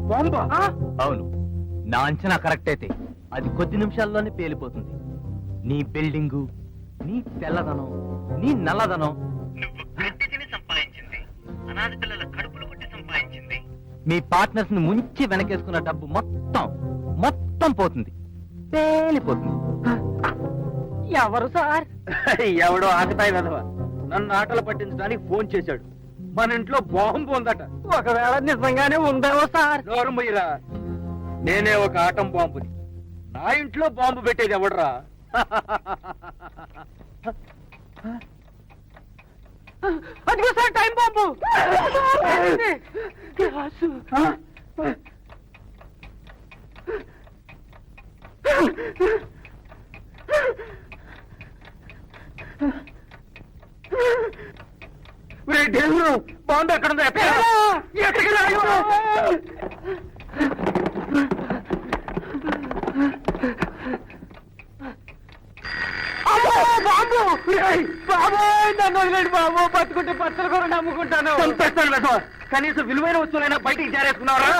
బాంబా? అవును, నా అంచనా కరెక్ట్ అయితే అది కొద్ది నిమిషాల్లోనే పేలిపోతుంది. నీ బిల్డింగు, నీ తెల్లదనం, నీ నల్లదనం, నువ్వు గడ్డి తిని సంపాదించింది, అనాథ పిల్లల కడుపులు కొట్టి సంపాదించింది, మీ పార్ట్నర్స్ ని ముంచి వెనకేసుకున్న డబ్బు మొత్తం మొత్తం పోతుంది, పేలిపోతుంది. ఎవరు సార్? ఎవడో ఆకతాయి వెధవ నన్ను ఆటలు పట్టించడానికి ఫోన్ చేశాడు. మన ఇంట్లో బాంబు ఉందట. ఒకవేళ నిజంగానే ఉందేమో సార్. నోరుమయ్యరా, నేనే ఒక ఆటం బాంబుని. నా ఇంట్లో బాంబు పెట్టేది ఎవడరా? అదిగో సార్ టైం బాంబు. బాంబు ఎక్కడుందో బాబు నన్ను వదిలేండి బాబు. పట్టుకుంటే పచ్చలు కూడా నమ్ముకుంటాను. కనీసం విలువైన వస్తువులైనా బయటికి జారేసుకున్నావరా?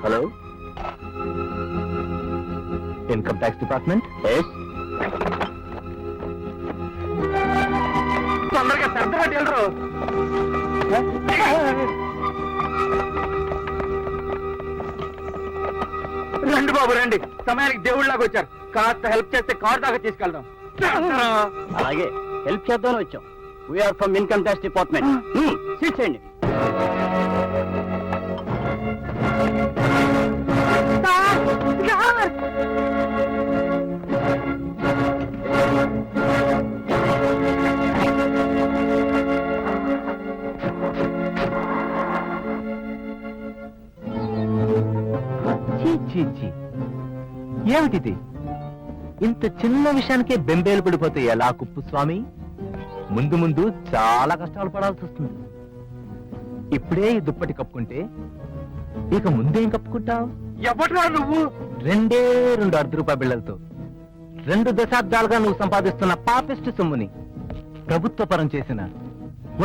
Hello, income tax department. తొందరగా సర్దరాటి వెళ్ళరు. రండి బాబు రండి, సమయానికి దేవుళ్ళలాగా వచ్చారు. కాస్త హెల్ప్ చేస్తే కార్ దాకా తీసుకెళ్దాం. అలాగే, హెల్ప్ చేద్దామని వచ్చాం. We're from income tax department. Seat చేయండి. ఏమిటిది? ఇంత చిన్న విషయానికే బెంబేలు పడిపోతే ఎలా కుప్పుస్వామి? ముందు ముందు చాలా కష్టాలు పడాల్సి వస్తుంది. ఇప్పుడే ఈ దుప్పటి కప్పుకుంటే ఇక ముందేం కప్పుకుంటావు? ఎవట్రా నువ్వు? 2 ₹2 బిళ్ళలతో 2 దశాబ్దాలుగా నువ్వు సంపాదిస్తున్న పాపిస్ట్ సొమ్ముని ప్రభుత్వ పరం చేసిన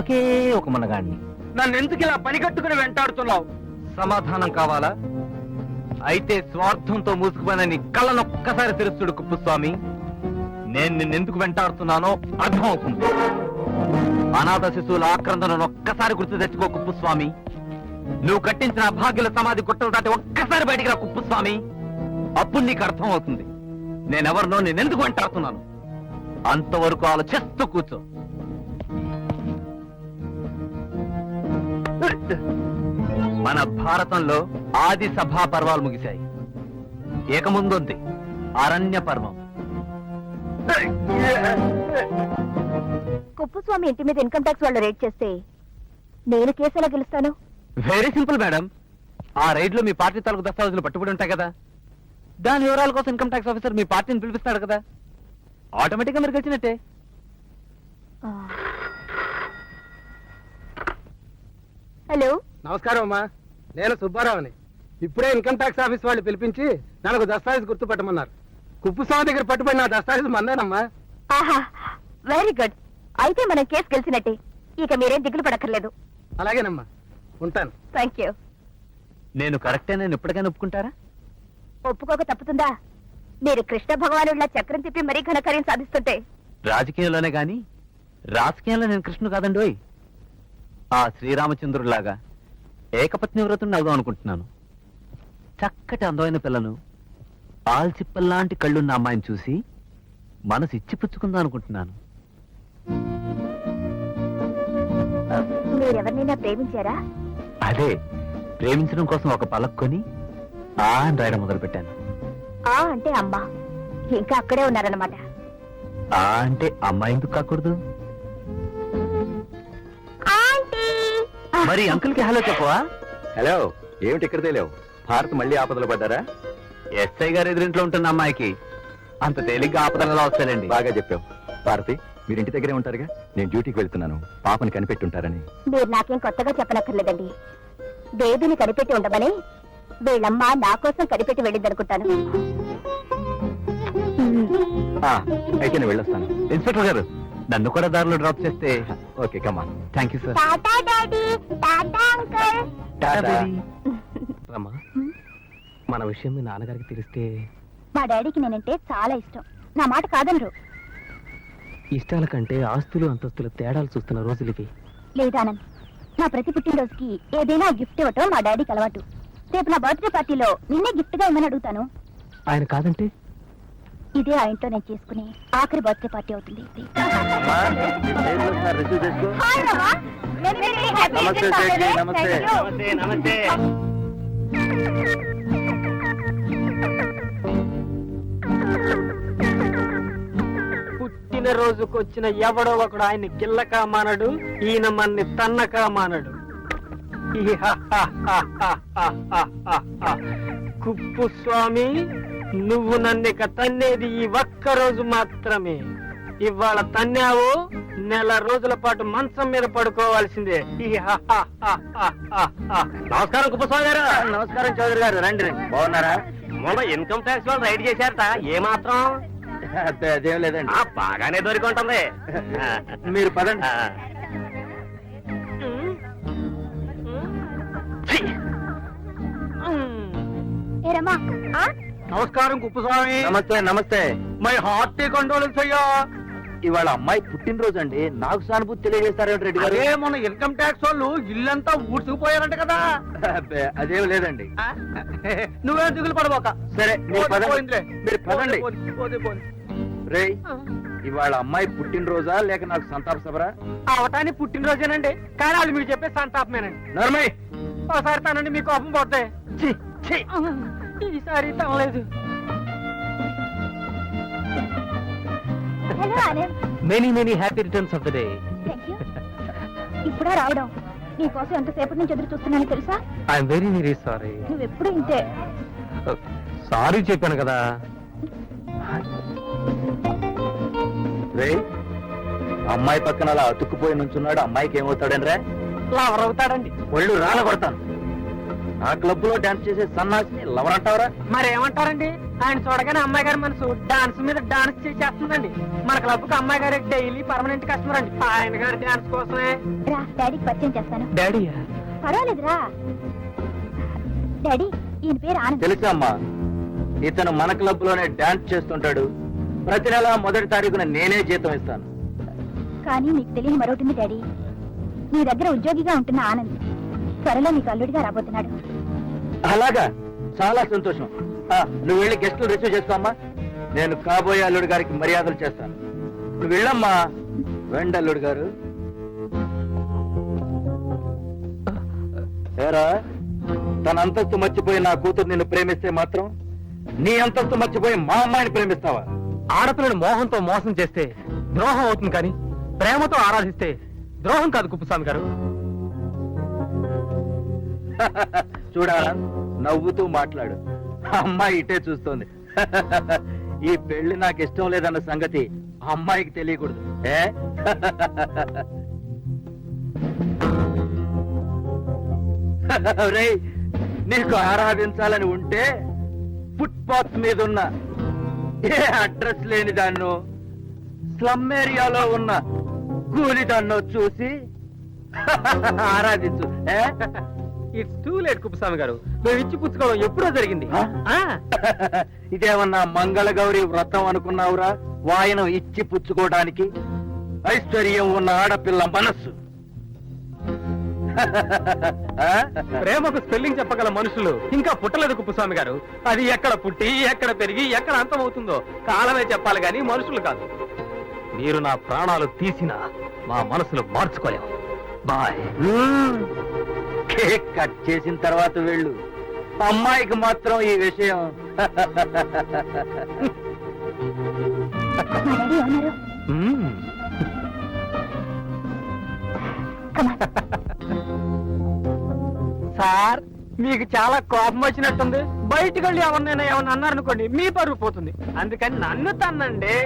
ఒకే ఒక మనగాణ్ణి. నన్ను ఎందుకు ఇలా పని కట్టుకుని వెంటాడుతున్నావు? సమాధానం కావాలా? అయితే స్వార్థంతో మూసుకుపోయిన నీ కళ్ళనొక్కసారి తెరుస్తుడు కుప్పుస్వామి. నేను నిన్నెందుకు వెంటాడుతున్నానో అర్థం అవుతుంది. అనాథ శిశువుల ఆక్రందనను ఒక్కసారి గుర్తు తెచ్చుకో కుప్పుస్వామి. నువ్వు కట్టించిన అభాగ్యుల సమాధి గుట్టలు దాటి ఒక్కసారి బయటికి రా కుప్పుస్వామి. అప్పుడు నీకు అర్థం అవుతుంది నేనెవరినో నేనెందుకు వెంటాడుతున్నాను. అంతవరకు ఆలోచిస్తూ కూర్చో. మన భారతంలో ఆది సభా పర్వాలు ముగిశాయి. ఏకముందుంది అరణ్య పర్వం. కుప్పుస్వామి ఇంటి మీద ఇన్కమ్ ట్యాక్స్ వాళ్ళు రేట్ చేస్తే నేను కేసు ఎలా గెలుస్తాను? Very simple madam. ఆ రైడ్ లో మీ పార్టీ తాలూకు దస్తావేజులు పట్టుబడి ఉంటాయి కదా, దాని వివరాల కోసం ఇన్కమ్ ట్యాక్స్ ఆఫీసర్ మీ పార్టీని పిలిపిస్తాడు కదా, ఆటోమేటిక్ గా మీరు గెలిచినట్టే. హలో, నమస్కారం అమ్మా, నేను సుబ్బారావుని. ఇప్పుడే ఇన్కమ్ ట్యాక్స్ ఆఫీస్ వాళ్ళు పిలిపించి నాకు దస్తావేజ్ గుర్తుపట్టమన్నారు. కుప్పుస్వామి దగ్గర పట్టుబడి నా దస్తావేజ్ మందేనమ్మా. ఆహా, వెరీ గుడ్. అయితే మనం కేసు గెలిచినట్టే. ఇక మీరేం దిగులు పడక్కర్లేదు. అలాగేనమ్మా, ఉంటాను. Thank you. నేను కరెక్టే, నేను ఇప్పటికైనా ఒప్పుకుంటారా? ఒప్పుకోక తప్పుతుందా? మీరు కృష్ణ భగవానుడిలా చక్రం తిప్పి మరీ ఘనకార్యం సాధిస్తుంటే. రాజకీయంలోనే గాని రాజకీయంలో నేను కృష్ణుడు కాదండోయ్. ఆ శ్రీరామచంద్రుడిలాగా ఏకపత్ని వ్రతుని అవుదాం అనుకుంటున్నాను. చక్కటి అందమైన పిల్లను, ఆల్చిప్పల్లాంటి కళ్ళున్న అమ్మాయిని చూసి మనసు ఇచ్చిపుచ్చుకుందాం అనుకుంటున్నాను. మీరెవరినైనా ప్రేమించారా? అదే, ప్రేమించడం కోసం ఒక పలక్ కొని ఆ అని రాయడం మొదలు పెట్టాను. ఆ అంటే అమ్మ, ఇంకా అక్కడే ఉన్నారన్నమాట. ఆ అంటే అమ్మాయి ఎందుకు కాకూడదు? మరి అంకుల్ కి హలో చెప్పవా? హలో, ఏమిటి ఇక్కడ తెలియవు? భారత్ మళ్ళీ ఆపదలు పడ్డారా? ఎస్ఐ గారు ఎదురింట్లో ఉంటున్న అమ్మాయికి అంత తేలిగ్గా ఆపదలు వస్తాయండి. బాగా చెప్పావు. భారతి, మీరు ఇంటి దగ్గరే ఉంటారుగా? నేను డ్యూటీకి వెళ్తున్నాను, పాపని కనిపెట్టి ఉంటారని. మీరు నాకేం కొత్తగా చెప్పనక్కర్లేదండి. బేబీని కనిపెట్టి ఉండమని వీళ్ళమ్మ నా కోసం కనిపెట్టి వెళ్ళింది అనుకుంటాను. అయితే నేను వెళ్ళొస్తాను. ఇన్స్పెక్టర్ గారు నన్ను కూడా దారిలో డ్రాప్ చేస్తే. Okay come on. Thank you sir. Tata daddy, tata uncle. రమ్మా, మన విషయం మీ నాన్నగారికి తెలిస్తే? మా డాడీకి నేనంటే చాలా ఇష్టం. నా మాట కాదనరు. ఇష్టాల కంటే ఆస్తులు అంతస్తుల తేడాలు చూస్తున్న రోజులు ఇవి. లేదానంద్, నా ప్రతి పుట్టినరోజుకి ఏదైనా గిఫ్ట్ ఇవ్వటం మా డాడీకి అలవాటు. రేపు నా బర్త్డే పార్టీలో నిన్నే గిఫ్ట్ గా ఇమ్మని అడుగుతాను. ఆయన కాదంటే? ఇదే ఆ ఇంట్లో నేను చేసుకునే ఆఖరి బర్త్డే పార్టీ అవుతుంది. రిసీవ్ చేసుకో. నమస్తే సేఠ్జీ, నమస్తే. నమస్తే. పుట్టినరోజుకు వచ్చిన ఎవడో ఒకడు ఆయన్ని గిల్లక మానడు, ఈయన మన్ని తన్నక మానడు. కుప్పు స్వామి, నువ్వు నన్నిక తన్నేది ఈ ఒక్కరోజు మాత్రమే. ఇవాళ తన్నావు, నెల రోజుల పాటు మంచం మీద పడుకోవాల్సిందే. నమస్కారం కుప్పస్వామి గారు. నమస్కారం చౌదరి గారు, రండి రండి. బాగున్నారా? మొన్న ఇన్కమ్ ట్యాక్స్ వాళ్ళు రైడ్ చేశారట, ఏ మాత్రం? అదేం లేదండి. బాగానే దొరికి ఉంటుంది. మీరు పదండి. ఏరమ్మా, నమస్కారం కుప్పస్వామి. నమస్తే నమస్తే. మై హార్టీ కంట్రోల్స్ అయ్యా. ఇవాళ అమ్మాయి పుట్టినరోజు అండి, నాకు సానుభూతి తెలియజేస్తారేంటి రెడ్డి గారు? అదే మన ఇన్కమ్ ట్యాక్స్ వాళ్ళు ఇల్లంతా ఊడ్చుకుపోయారంట కదా. అబ్బే, అదేం లేదండి. నువ్వే దిగులు పడబోక. సరే మీరు పదండి. పోయిందిలే. మీరు పదండి. పోతే. రేయ్, ఇవాళ అమ్మాయి పుట్టినరోజా లేక నాకు సంతాప సభరా? అవటానికి పుట్టినరోజేనండి, కానీ వాళ్ళు మీరు చెప్పే సంతాపమేనండి. నర్మయ్, ఒకసారి తనండి మీ కోపం పోతాయి. ఈసారి తనలేదు. Hello Anand. Many happy returns of the day. Thank you. ఇప్పుడా రావడం? నీకోసం ఎంతసేపటి నుంచి ఎదురు చూస్తున్నాను తెలుసా? I'm very sorry. నువ్వెప్పుడు ఇంతే. సారీ చెప్పాను కదా. రేయ్, అమ్మాయి పక్కన అలా అతుక్కుపోయి నుంచున్నాడు, అమ్మాయికి ఏమవుతాడని రా? లవర్ అవుతాడండి. ఒళ్ళు రాన కొడతాను. నా క్లబ్ లో డాన్స్ చేసే సన్నాసిని లవర్ అంటావరా? మరేమంటారండి, ఆయన చూడగానే అమ్మాయి గారి మనసు డాన్స్ మీద డాన్స్ చేసేస్తుందండి. మన క్లబ్ కు అమ్మాయి గారి డైలీ పర్మనెంట్ కస్టమర్ అండి. ఆయన గారి డాన్స్ కోసమే. రా, డాడీకి పరిచయం చేస్తాను. డాడీయా? పర్వాలేదురా. డాడీ, ఈయన పేరు ఆనంద్. తెలుసా అమ్మా, ఇతను మన క్లబ్ లోనే డాన్స్ చేస్తుంటాడు. ప్రతి నెల మొదటి తారీఖున నేనే జీతం ఇస్తాను. కానీ నీకు తెలియని మరొకటి డాడీ. నీ దగ్గర ఉద్యోగిగా ఉంటున్న ఆనంద్ త్వరలో నీకు అల్లుడిగా రాబోతున్నాడు. అలాగా? చాలా సంతోషం. నువ్వు వెళ్ళి గెస్టులు రిసీవ్ చేసుకోమ్మా. నేను కాబోయే అల్లుడు గారికి మర్యాదలు చేస్తాను. నువ్వు వెళ్ళమ్మా. వెండి అల్లుడు గారు. ఏరా, తన అంతస్తు మర్చిపోయి నా కూతురు నిన్ను ప్రేమిస్తే మాత్రం నీ అంతస్తు మర్చిపోయి మా అమ్మాయిని ప్రేమిస్తావా? ఆడపిల్లని మోహంతో మోసం చేస్తే ద్రోహం అవుతుంది, కానీ ప్రేమతో ఆరాధిస్తే ద్రోహం కాదు కుప్పస్వామి గారు. చూడాలా, నవ్వుతూ మాట్లాడు. అమ్మాయి ఇటే చూస్తోంది. ఈ పెళ్లి నాకు ఇష్టం లేదన్న సంగతి అమ్మాయికి తెలియకూడదు. ఏ రేయ్, నీకు ఆరాధించాలని ఉంటే ఫుట్పాత్ మీద ఉన్న ఏ అడ్రస్ లేని దాన్నో, స్లమ్ ఏరియాలో ఉన్న కూలి దాన్నో చూసి ఆరాధించు. ఇట్స్ టూ లేట్ కుప్పస్వామి గారు. మేము ఇచ్చి పుచ్చుకోవడం ఎప్పుడో జరిగింది. ఇదేమన్నా మంగళగౌరి వ్రతం అనుకున్నావురా? వాయనం ఇచ్చి పుచ్చుకోవడానికి. ఐశ్వర్యం ఉన్న ఆడపిల్ల మనస్సు. ప్రేమకు స్పెల్లింగ్ చెప్పగల మనుషులు ఇంకా పుట్టలేదు కుప్పస్వామి గారు. అది ఎక్కడ పుట్టి ఎక్కడ పెరిగి ఎక్కడ అంతమవుతుందో కాలమే చెప్పాలి, గాని మనుషులు కాదు. మీరు నా ప్రాణాలు తీసినా మా మనసులు మార్చుకోలేము. బాయ్. కేక్ కట్ చేసిన తర్వాత వెళ్ళు. అమ్మాయికి మాత్రం ఈ విషయం. మా డాడీ ఏమన్నారు? Come on. సార్, మీకు చాలా కోపం వచ్చినట్టుంది. బయటికి వెళ్ళి ఎవరినైనా ఏమన్నా అన్నారనుకోండి, మీ పరువు పోతుంది. అందుకని నన్ను తన్నండి.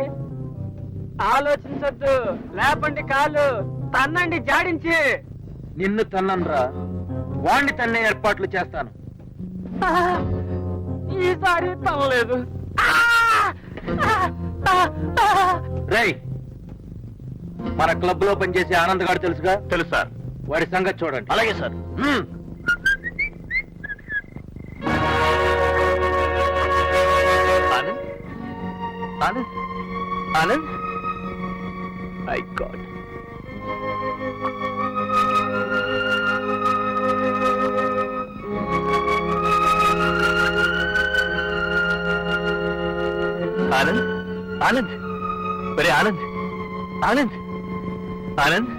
ఆలోచించొద్దు, లేపండి కాలు, తన్నండి జాడించి. నిన్ను తన్ననరా, వాణ్ణి తన్నే ఏర్పాట్లు చేస్తాను. ఈసారి తనలేదు. రేయ్, మన క్లబ్ లో పనిచేసే ఆనంద్ గారు తెలుసుగా? తెలుసు సార్. వాడి సంగతి చూడండి. అలాగే sir. Anand, Anand, Anand, my God. Anand, Anand, ఒరే ఆనంద్, ఆనంద్, ఆనంద్,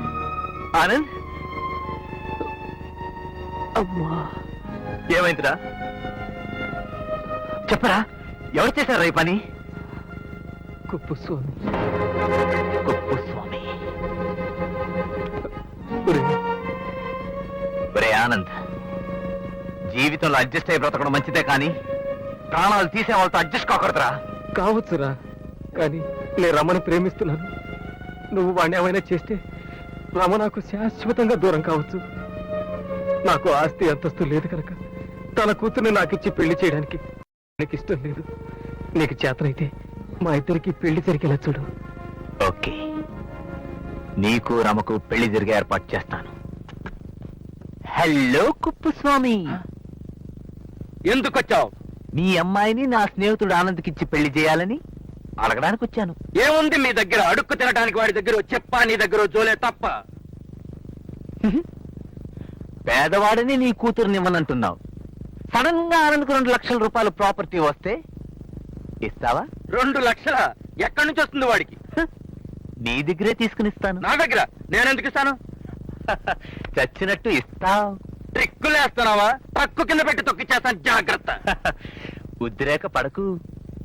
ఆనంద్. అమ్మా, ఏమైందిరా? చెప్పరా, ఎవరు చేశారా ఈ పని? కుప్పుస్వామి. కుప్పుస్వామి. ఒరే ఆనంద్, జీవితంలో అడ్జస్ట్ అయి బ్రతకడం మంచిదే కానీ ప్రాణాలు తీసే వాళ్ళతో అడ్జస్ట్ కాకూడదురా. కావచ్చురా, కానీ నేను రమణ ప్రేమిస్తున్నాను. నువ్వు వాడిని ఏమైనా చేస్తే రమ నాకు శాశ్వతంగా దూరం కావచ్చు. నాకు ఆస్తి అంతస్తు లేదు కనుక తన కూతుర్ని నాకిచ్చి పెళ్లి చేయడానికి నీకు ఇష్టం లేదు. నీకు చేతనైతే మా ఇద్దరికి పెళ్లి జరిగేలా చూడు. ఓకే, నీకు రమకు పెళ్లి జరిగే ఏర్పాటు చేస్తాను. హలో కుప్పుస్వామి, ఎందుకు వచ్చావు? మీ అమ్మాయిని నా స్నేహితుడు ఆనంద్కిచ్చి పెళ్లి చేయాలని అడగడానికి వచ్చాను. ఏముంది మీ దగ్గర? అడుక్కు తినడానికి వాడి దగ్గర చెప్పా, నీ దగ్గర జోలే తప్ప. పేదవాడిని నీ కూతురునివ్వనంటున్నావు. సడన్ గా ఆనంద్కు 2 లక్షల రూపాయలు ప్రాపర్టీ వస్తే ఇస్తావా? 2 లక్షల ఎక్కడి నుంచి వస్తుంది వాడికి? నీ దగ్గరే తీసుకుని ఇస్తాను. నా దగ్గర నేనెందుకు ఇస్తాను? చచ్చినట్టు ఇస్తావు. ట్రిక్కులేస్తున్నావా? పక్కు కింద పెట్టి తొక్కిచ్చేస్తాను, జాగ్రత్త. ఉద్రేక పడకు.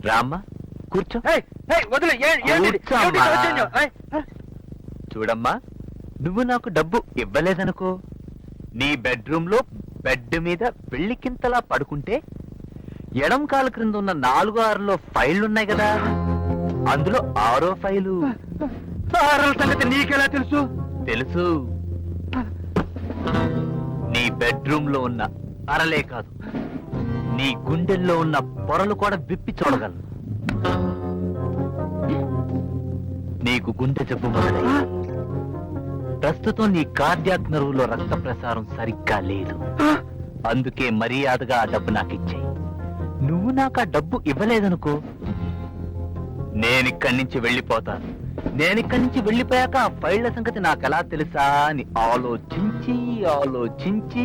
రామ్మా, కూర్చో. వదిలే. కూర్చోమ్మా. చూడమ్మా, నువ్వు నాకు డబ్బు ఇవ్వలేదనుకో, నీ బెడ్రూమ్ లో బెడ్ మీద పెళ్లికింతలా పడుకుంటే ఎడం కాలు క్రింద ఉన్న 4-6లో ఫైళ్లున్నాయి కదా, అందులో 6వ ఫైలు. సంగతి నీకెలా తెలుసు? తెలుసు. నీ బెడ్రూమ్ లో ఉన్న అరలే కాదు, నీ గుండెల్లో ఉన్న పొరలు కూడా విప్పి చూడగలను. నీకు గుండె జబ్బు మొదలై ప్రస్తుతం నీ కార్డియాక్ నర్వులో రక్త ప్రసారం సరిగ్గా లేదు. అందుకే మర్యాదగా ఆ డబ్బు నాకు ఇచ్చేయి. నువ్వు నాకు ఆ డబ్బు ఇవ్వలేదనుకో, నేనిక్కడి నుంచి వెళ్ళిపోతాను. నేనిక్కడి నుంచి వెళ్ళిపోయాక ఆ ఫైళ్ల సంగతి నాకెలా తెలుసా అని ఆలోచించి ఆలోచించి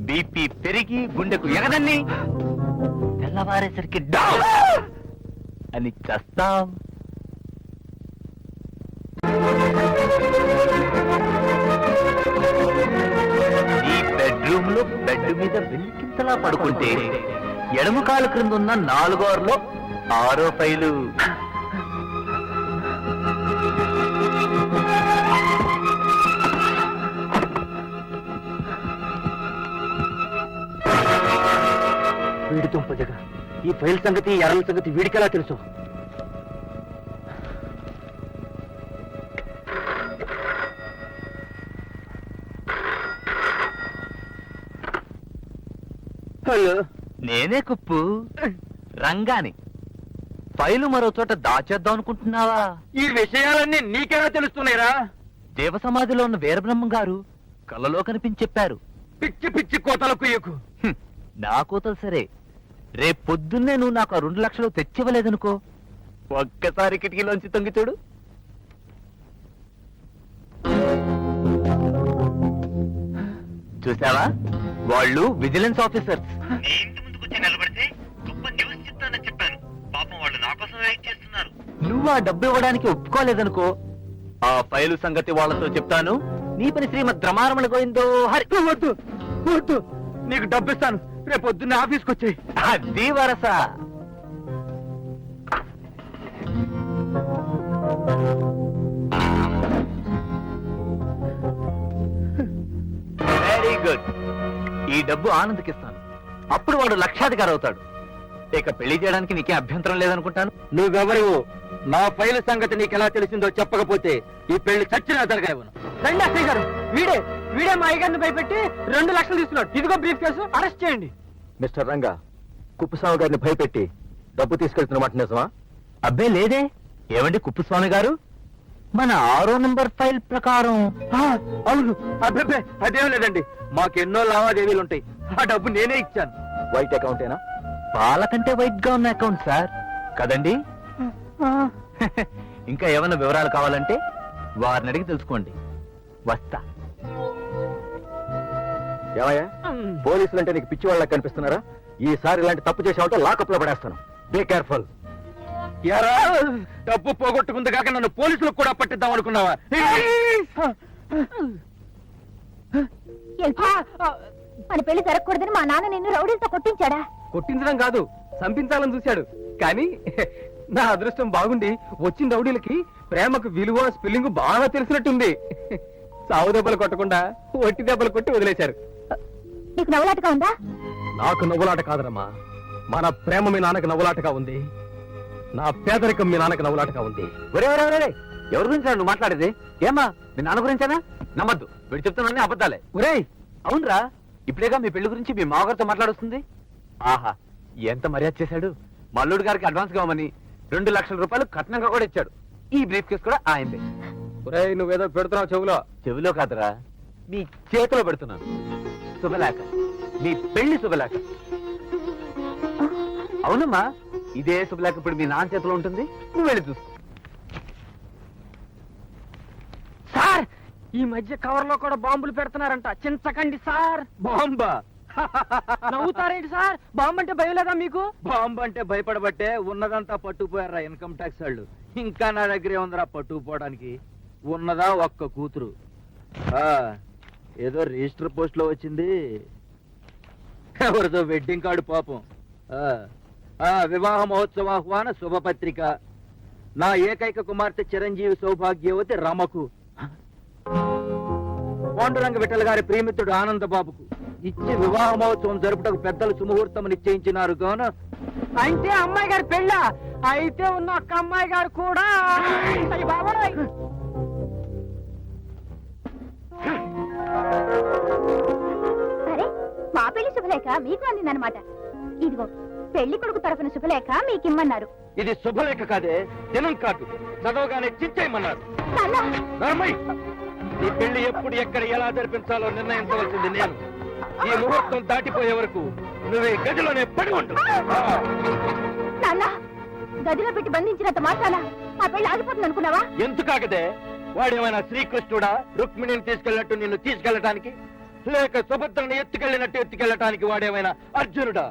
బీపీ పెరిగి గుండెకు ఎగదన్ని తెల్లవారేసరికి డౌన్ అని చస్తాం. ఈ బెడ్రూమ్ లో బెడ్ మీద వెలికింతలా పడుకుంటే ఎడమ కాలు క్రింద ఉన్న 4వ 6వ ఫైలు. వీడి దుంపదగా ఈ ఫైల్ సంగతి, ఎర్రల సంగతి వీడికెలా తెలుసు? హలో, నేనే కుప్పు, రంగాని. ఫైలు మరో చోట దాచేద్దాం అనుకుంటున్నావా? ఈ విషయాలన్నీ నీకెలా తెలుస్తున్నాయిరా? దేవ సమాధిలో ఉన్న వీరబ్రహ్మం గారు కలలో కనిపించి చెప్పారు. పిచ్చి పిచ్చి కోతల కుయ్యకు. నా కూతలు సరే, రేపు పొద్దున్నే నువ్వు నాకు ఆ 2 లక్షలు తెచ్చివ్వలేదనుకో, ఒక్కసారి కిటికీలోంచి తొంగి చూడు. చూసావా, వాళ్ళు విజిలెన్స్ ఆఫీసర్స్. నువ్వు ఆ డబ్బు ఇవ్వడానికి ఒప్పుకోలేదనుకో, ఆ ఫైలు సంగతి వాళ్ళతో చెప్తాను. నీ పని శ్రీమద్ రమారమణ గోవిందో హరి. వద్దు వద్దు, నీకు డబ్బు ఇస్తాను. రేపు పొద్దున్నే ఆఫీస్కి వచ్చాయి. అది వరస. Very good. ఈ డబ్బు ఆనంద్కిస్తాను. అప్పుడు వాడు లక్షాధికారి అవుతాడు. ఇక పెళ్లి చేయడానికి నీకే అభ్యంతరం లేదనుకుంటాను. నువ్వెవరు? నా ఫైల్ సంగతి నీకెలా తెలిసిందో చెప్పకపోతే ఈ పెళ్లి చచ్చినా జరగనివ్వను. రండి అక్కయ్య గారు, వీడే మా అయ్యగారిని భయపెట్టి 2 లక్షలు తీసుకున్నాడు. ఇదిగో బ్రీఫ్ కేసు, అరెస్ట్ చేయండి. మిస్టర్ రంగా, కుప్పస్వామి గారిని భయపెట్టి డబ్బు తీసుకెళ్తున్నమాట నిజమా? అబ్బే లేదే. ఏమండి కుప్పస్వామి గారు, మన 6వ నంబర్ ఫైల్ ప్రకారం అవును, అబ్బే అదేం లేదండి, మాకెన్నో లావాదేవీలు ఉంటాయి. ఆ డబ్బు నేనే ఇచ్చాను. వైట్ అకౌంటేనా? పాల కంటే వైట్ గా ఉన్న అకౌంట్ సార్ కదండి. ఇంకా ఏమైనా వివరాలు కావాలంటే వారిని అడిగి తెలుసుకోండి. వస్తా. ఏమయ్యా, పోలీసులు అంటే నీకు పిచ్చి వాళ్ళకి కనిపిస్తున్నారా? ఈసారి ఇలాంటి తప్పు చేసావంటే లాకప్ లో పడేస్తాను. Be careful. ఎరా, డబ్బు పోగొట్టుకుంది కాక నన్ను పోలీసులకు కూడా పట్టిద్దాం అనుకున్నావా? మన పెళ్లి జరగకూడదని మా నాన్న నిన్ను రౌడీలతో కొట్టించాడా? కొట్టించడం కాదు, చంపించాలని చూశాడు. కానీ నా అదృష్టం బాగుండి వచ్చిన రౌడీలకి ప్రేమకు విలువ స్పెల్లింగ్ బాగా తెలిసినట్టుంది. సావు దెబ్బలు కొట్టకుండా ఒట్టి దెబ్బలు కొట్టి వదిలేశారు. నీకు నవ్వులాటగా ఉందా? నాకు నవ్వులాట కాదరమ్మా, మన ప్రేమ మీ నాన్నకి నవ్వులాటగా ఉంది. నా పేదరికం మీ నాన్నకి నవ్వులాటగా ఉంది. ఎవరి గురించి నువ్వు మాట్లాడేది? ఏమ్మా, మీ నాన్న గురించేనా? నమ్మద్దు, వీడు చెప్తున్నా అబద్ధాలే. ఒరేయ్, అవునరా, ఇప్పుడేగా మీ పెళ్లి గురించి మీ మామగారితో మాట్లాడుతుంది. ఆహా, ఎంత మర్యాద చేశాడు. మల్లుడు గారికి అడ్వాన్స్ కావమని 2 లక్షల రూపాయలు కట్నంగా కూడా ఇచ్చాడు. ఈ బ్రీఫ్ కేసు కూడా ఆయనదే. ఒరేయ్, నువ్వేదో పెడుతున్నావు చెవులో. చెవిలో కాదురా, మీ చేతిలో పెడుతున్నాను. శుభలేఖ, మీ పెళ్లి శుభలేఖ. అవునమ్మా, ఇదే శుభలేఖ ఇప్పుడు మీ నాన్న చేతిలో ఉంటుంది. నువ్వు వెళ్ళి చూసుకో. సార్, ఈ మధ్య కవర్ లో కూడా బాంబులు పెడుతున్నారంట, చించకండి సార్. బాంబా? నవ్వుతారేంటి సార్? బాంబు అంటే భయం లేదా మీకు? బాంబు అంటే భయపడబట్టే ఉన్నదంతా పట్టుకుపోయారా ఇన్కమ్ ట్యాక్స్ వాళ్ళు. ఇంకా నా దగ్గరే ఉందిరా పట్టుకుపోవడానికి. ఉన్నదా ఒక్క కూతురు. ఏదో రిజిస్టర్ పోస్ట్ లో వచ్చింది, ఎవరిదో వెడ్డింగ్ కార్డు పాపం. వివాహ మహోత్సవాహ్వాన శుభపత్రిక. నా ఏకైక కుమార్తె చిరంజీవి సౌభాగ్యవతి రమకు, పాండురంగ విఠల్ గారి ప్రియమిత్రుడు ఆనందబాబుకు ఇచ్చి వివాహ మహోత్సవం జరుపుటకు పెద్దలు సుముహూర్తం నిశ్చయించినారు గాన. అంటే అమ్మాయి గారి పెళ్ళ అయితే ఉన్న ఒక్క అమ్మాయి గారు కూడా. అయ్య బాబోయ్. సరే, మా పెళ్లి శుభలేఖ మీకు అందిందనమాట. ఇదిగో పెళ్లి కొడుకు తరఫున శుభలేఖ మీకిమ్మన్నారు. ఇది శుభలేఖ కాదే, దినం కాదు. చదవగానే చిచ్చేయమన్నారు. ధర్మయ్య, ఈ పెళ్లి ఎప్పుడు ఎక్కడ ఎలా జరిపించాలో నిర్ణయించవలసింది నేను. ఈ ముహూర్తం దాటిపోయే వరకు నువ్వు గదిలోనే పడి ఉండు. నాన్న, గదిలో పెట్టి బంధించినంత మాత్రాన ఆ పెళ్లి ఆగిపోతుంది అనుకున్నావా? ఎందుకాగదే? వాడేమైనా శ్రీకృష్ణుడా రుక్మిణిని తీసుకెళ్ళినట్టు నిన్ను తీసుకెళ్ళటానికి, లేక సుభద్రని ఎత్తుకెళ్ళినట్టు ఎత్తుకెళ్ళటానికి వాడేమైనా అర్జునుడా?